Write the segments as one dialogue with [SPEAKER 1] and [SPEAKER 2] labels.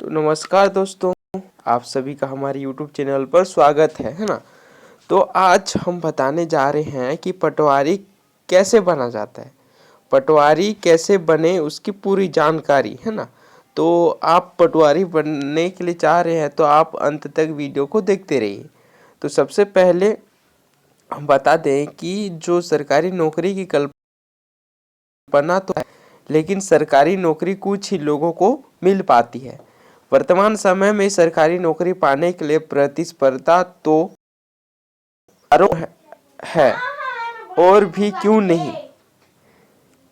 [SPEAKER 1] तो नमस्कार दोस्तों, आप सभी का हमारे YouTube चैनल पर स्वागत है ना। तो आज हम बताने जा रहे हैं कि पटवारी कैसे बना जाता है, पटवारी कैसे बने उसकी पूरी जानकारी है ना। तो आप पटवारी बनने के लिए चाह रहे हैं तो आप अंत तक वीडियो को देखते रहिए। तो सबसे पहले हम बता दें कि जो सरकारी नौकरी की कल्पना तो है, लेकिन सरकारी नौकरी कुछ ही लोगों को मिल पाती है। वर्तमान समय में सरकारी नौकरी पाने के लिए प्रतिस्पर्धा तो है और भी क्यों नहीं,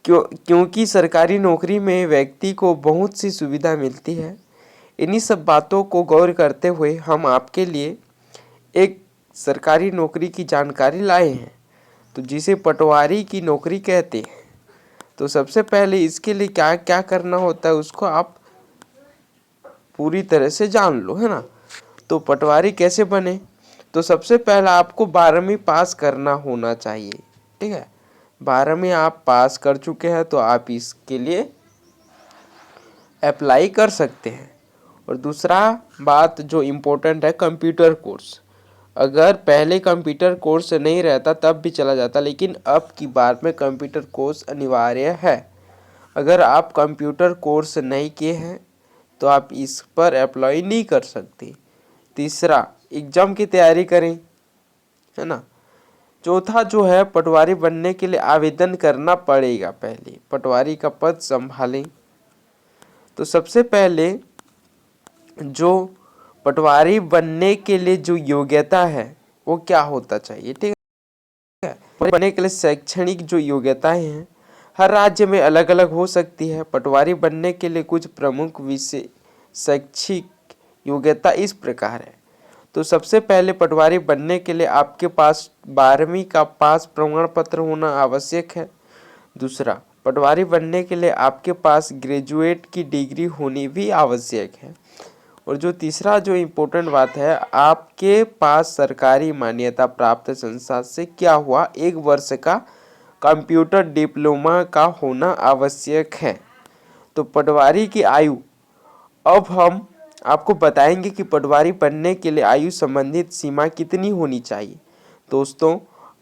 [SPEAKER 1] क्योंकि सरकारी नौकरी में व्यक्ति को बहुत सी सुविधा मिलती है। इन्हीं सब बातों को गौर करते हुए हम आपके लिए एक सरकारी नौकरी की जानकारी लाए हैं, तो जिसे पटवारी की नौकरी कहते हैं। तो सबसे पहले इसके लिए क्या क्या करना होता है उसको आप पूरी तरह से जान लो, है ना। तो पटवारी कैसे बने, तो सबसे पहला आपको 12वीं पास करना होना चाहिए, ठीक है। 12वीं आप पास कर चुके हैं तो आप इसके लिए अप्लाई कर सकते हैं। और दूसरा बात जो इम्पोर्टेंट है, कंप्यूटर कोर्स। अगर पहले कंप्यूटर कोर्स नहीं रहता तब भी चला जाता, लेकिन अब की बार में कंप्यूटर कोर्स अनिवार्य है। अगर आप कंप्यूटर कोर्स नहीं किए हैं तो आप इस पर अप्लाई नहीं कर सकते। तीसरा, एग्जाम की तैयारी करें, है ना। चौथा जो है, पटवारी बनने के लिए आवेदन करना पड़ेगा। पहले पटवारी का पद संभालें तो सबसे पहले जो पटवारी बनने के लिए जो योग्यता है वो क्या होता चाहिए, ठीक है। बनने के लिए शैक्षणिक जो योग्यताएं हैं हर राज्य में अलग अलग हो सकती है। पटवारी बनने के लिए कुछ प्रमुख विषय शैक्षिक योग्यता इस प्रकार है। तो सबसे पहले पटवारी बनने के लिए आपके पास 12वीं का पास प्रमाण पत्र होना आवश्यक है। दूसरा, पटवारी बनने के लिए आपके पास ग्रेजुएट की डिग्री होनी भी आवश्यक है। और जो तीसरा जो इम्पोर्टेंट बात है, आपके पास सरकारी मान्यता प्राप्त संस्था से क्या हुआ 1 वर्ष का कंप्यूटर डिप्लोमा का होना आवश्यक है। तो पटवारी की आयु, अब हम आपको बताएंगे कि पटवारी बनने के लिए आयु संबंधित सीमा कितनी होनी चाहिए। दोस्तों,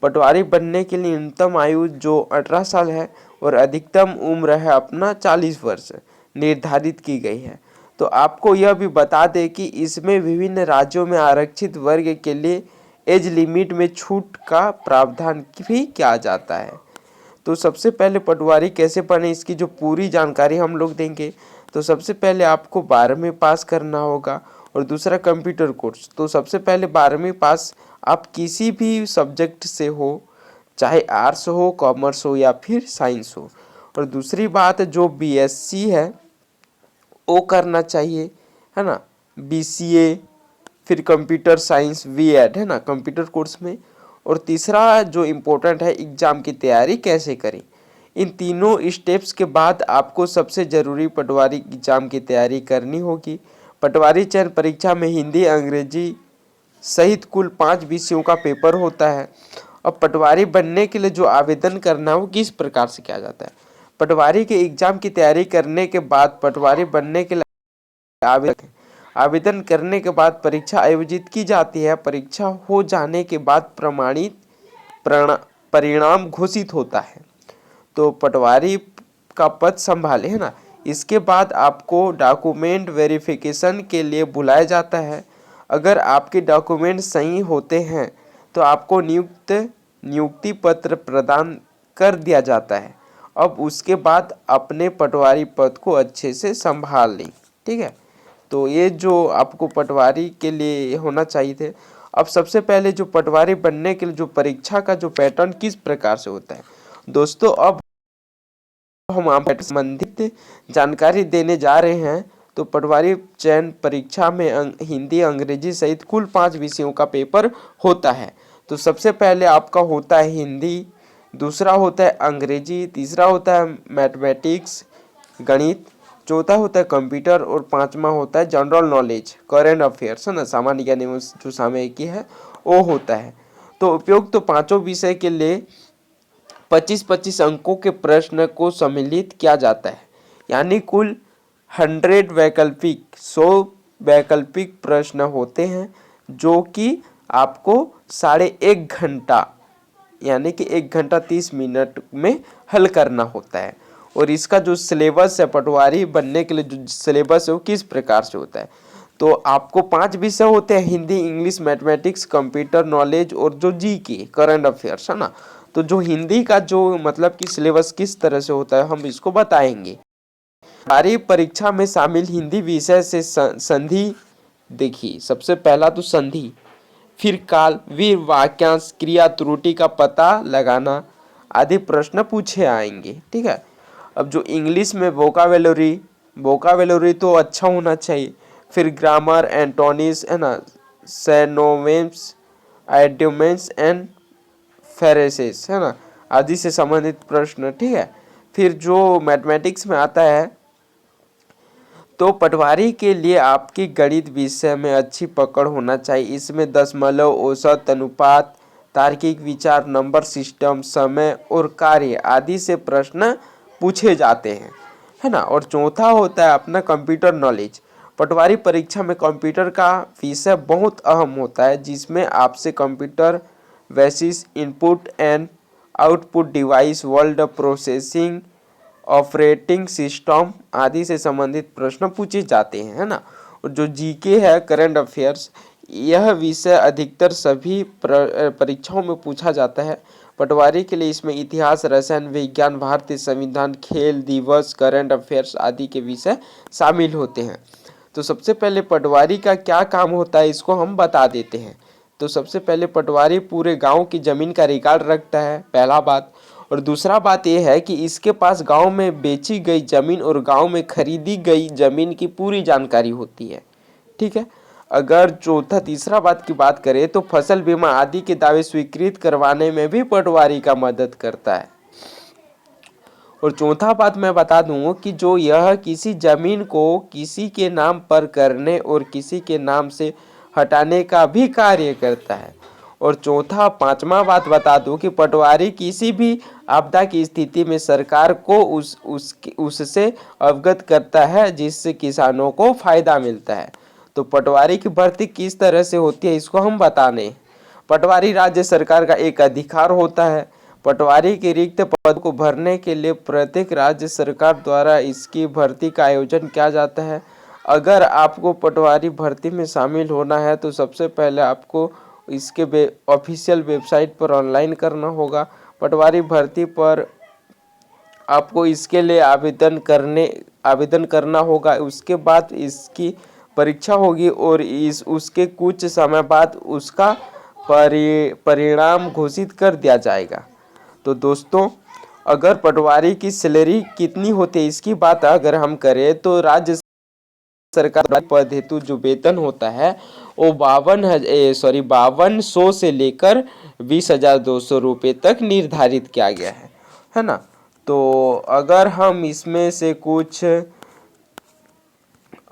[SPEAKER 1] पटवारी बनने के लिए न्यूनतम आयु जो 18 साल है और अधिकतम उम्र है अपना 40 वर्ष निर्धारित की गई है। तो आपको यह भी बता दें कि इसमें विभिन्न राज्यों में आरक्षित वर्ग के लिए एज लिमिट में छूट का प्रावधान भी किया जाता है। तो सबसे पहले पटवारी कैसे बने इसकी जो पूरी जानकारी हम लोग देंगे। तो सबसे पहले आपको 12वीं पास करना होगा और दूसरा कंप्यूटर कोर्स। तो सबसे पहले 12वीं पास आप किसी भी सब्जेक्ट से हो, चाहे आर्ट्स हो, कॉमर्स हो या फिर साइंस हो। और दूसरी बात, जो बीएससी है वो करना चाहिए, है ना। बीसीए, फिर कंप्यूटर साइंस बीएड, है ना, कंप्यूटर कोर्स में। और तीसरा जो इम्पोर्टेंट है, एग्ज़ाम की तैयारी कैसे करें। इन तीनों स्टेप्स के बाद आपको सबसे ज़रूरी पटवारी एग्ज़ाम की तैयारी करनी होगी। पटवारी चयन परीक्षा में हिंदी, अंग्रेजी सहित कुल 5 विषयों का पेपर होता है। अब पटवारी बनने के लिए जो आवेदन करना है वो किस प्रकार से किया जाता है। पटवारी के एग्ज़ाम की तैयारी करने के बाद पटवारी बनने के लिए आवेदन करने के बाद परीक्षा आयोजित की जाती है। परीक्षा हो जाने के बाद प्रमाणित परिणाम घोषित होता है तो पटवारी का पद संभाले, है ना। इसके बाद आपको डॉक्यूमेंट वेरिफिकेशन के लिए बुलाया जाता है। अगर आपके डॉक्यूमेंट सही होते हैं तो आपको नियुक्ति पत्र प्रदान कर दिया जाता है। अब उसके बाद अपने पटवारी पद को अच्छे से संभाल लें, ठीक है। तो ये जो आपको पटवारी के लिए होना चाहिए थे। अब सबसे पहले जो पटवारी बनने के लिए जो परीक्षा का जो पैटर्न किस प्रकार से होता है दोस्तों, अब हम आप संबंधित जानकारी देने जा रहे हैं। तो पटवारी चयन परीक्षा में हिंदी, अंग्रेजी सहित कुल 5 विषयों का पेपर होता है। तो सबसे पहले आपका होता है हिंदी, दूसरा होता है अंग्रेजी, तीसरा होता है मैथमेटिक्स गणित, चौथा होता है कंप्यूटर और पांचवा होता है जनरल नॉलेज करेंट अफेयर्स, है ना, सामान्य ज्ञान एवं जो सामयिकी है वो होता है। तो उपयुक्त तो पांचों विषय के लिए 25-25 अंकों के प्रश्न को सम्मिलित किया जाता है, यानी कुल 100 वैकल्पिक प्रश्न होते हैं जो कि आपको 1.5 घंटा यानी कि 1 घंटा 30 मिनट में हल करना होता है। और इसका जो सिलेबस है, पटवारी बनने के लिए जो सिलेबस है वो किस प्रकार से होता है, तो आपको 5 विषय होते हैं, Hindi, English, mathematics, computer knowledge और जो जीके करंट अफेयर्स है ना। तो जो हिंदी का जो मतलब कि सिलेबस किस तरह से होता है हम इसको बताएंगे। हमारी परीक्षा में शामिल हिंदी विषय से संधि, देखिए सबसे पहला तो संधि, फिर काल, वीर, वाक्यांश, क्रिया, त्रुटि का पता लगाना आदि प्रश्न पूछे आएंगे। ठीक है। अब जो इंग्लिश में वोकाबुलरी तो अच्छा होना चाहिए, फिर ग्रामर, एंटोनिम्स है ना, सिनोनिम्स, आइडियम्स एंड फ्रेजेस है ना आदि से संबंधित प्रश्न। ठीक है। फिर जो मैथमेटिक्स में आता है तो पटवारी के लिए आपकी गणित विषय में अच्छी पकड़ होना चाहिए। इसमें दशमलव, औसत, अनुपात, तार्किक विचार, नंबर सिस्टम, समय और कार्य आदि से प्रश्न पूछे जाते हैं, है ना। और चौथा होता है अपना कंप्यूटर नॉलेज। पटवारी परीक्षा में कंप्यूटर का विषय बहुत अहम होता है, जिसमें आपसे computer basis, input and output device, word processing, operating system आदि से संबंधित प्रश्न पूछे जाते हैं, है ना। और जो जीके है, करंट अफेयर्स, यह विषय अधिकतर सभी परीक्षाओं में पूछा जाता है। पटवारी के लिए इसमें इतिहास, रसायन विज्ञान, भारतीय संविधान, खेल दिवस, करंट अफेयर्स आदि के विषय शामिल होते हैं। तो सबसे पहले पटवारी का क्या काम होता है इसको हम बता देते हैं। तो सबसे पहले पटवारी पूरे गांव की जमीन का रिकॉर्ड रखता है, पहला बात। और दूसरा बात यह है कि इसके पास गांव में बेची गई जमीन और गांव में खरीदी गई जमीन की पूरी जानकारी होती है। ठीक है। अगर तीसरा बात की बात करें तो फसल बीमा आदि के दावे स्वीकृत करवाने में भी पटवारी का मदद करता है। और चौथा बात मैं बता दूं कि जो यह किसी जमीन को किसी के नाम पर करने और किसी के नाम से हटाने का भी कार्य करता है। और पांचवा बात बता दूं कि पटवारी किसी भी आपदा की स्थिति में सरकार को उससे अवगत करता है, जिससे किसानों को फायदा मिलता है। तो पटवारी की भर्ती किस तरह से होती है इसको हम बताने। पटवारी राज्य सरकार का एक अधिकार होता है। पटवारी के रिक्त पद को भरने के लिए प्रत्येक राज्य सरकार द्वारा इसकी भर्ती का आयोजन किया जाता है। अगर आपको पटवारी भर्ती में शामिल होना है तो सबसे पहले आपको इसके ऑफिशियल वेबसाइट पर ऑनलाइन करना होगा। पटवारी भर्ती पर आपको इसके लिए आवेदन करना होगा। उसके बाद इसकी परीक्षा होगी और उसके कुछ समय बाद उसका परिणाम घोषित कर दिया जाएगा। तो दोस्तों, अगर पटवारी की सैलरी कितनी होती है इसकी बात अगर हम करें तो राज्य सरकार पद हेतु जो वेतन होता है वो 5200 से लेकर 20,200 रुपये तक निर्धारित किया गया है ना। तो अगर हम इसमें से कुछ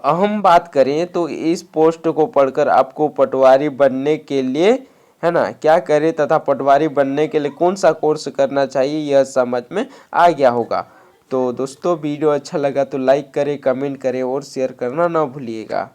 [SPEAKER 1] अहम बात करें तो इस पोस्ट को पढ़कर आपको पटवारी बनने के लिए, है ना, क्या करें तथा पटवारी बनने के लिए कौन सा कोर्स करना चाहिए यह समझ में आ गया होगा। तो दोस्तों, वीडियो अच्छा लगा तो लाइक करें, कमेंट करें और शेयर करना ना भूलिएगा।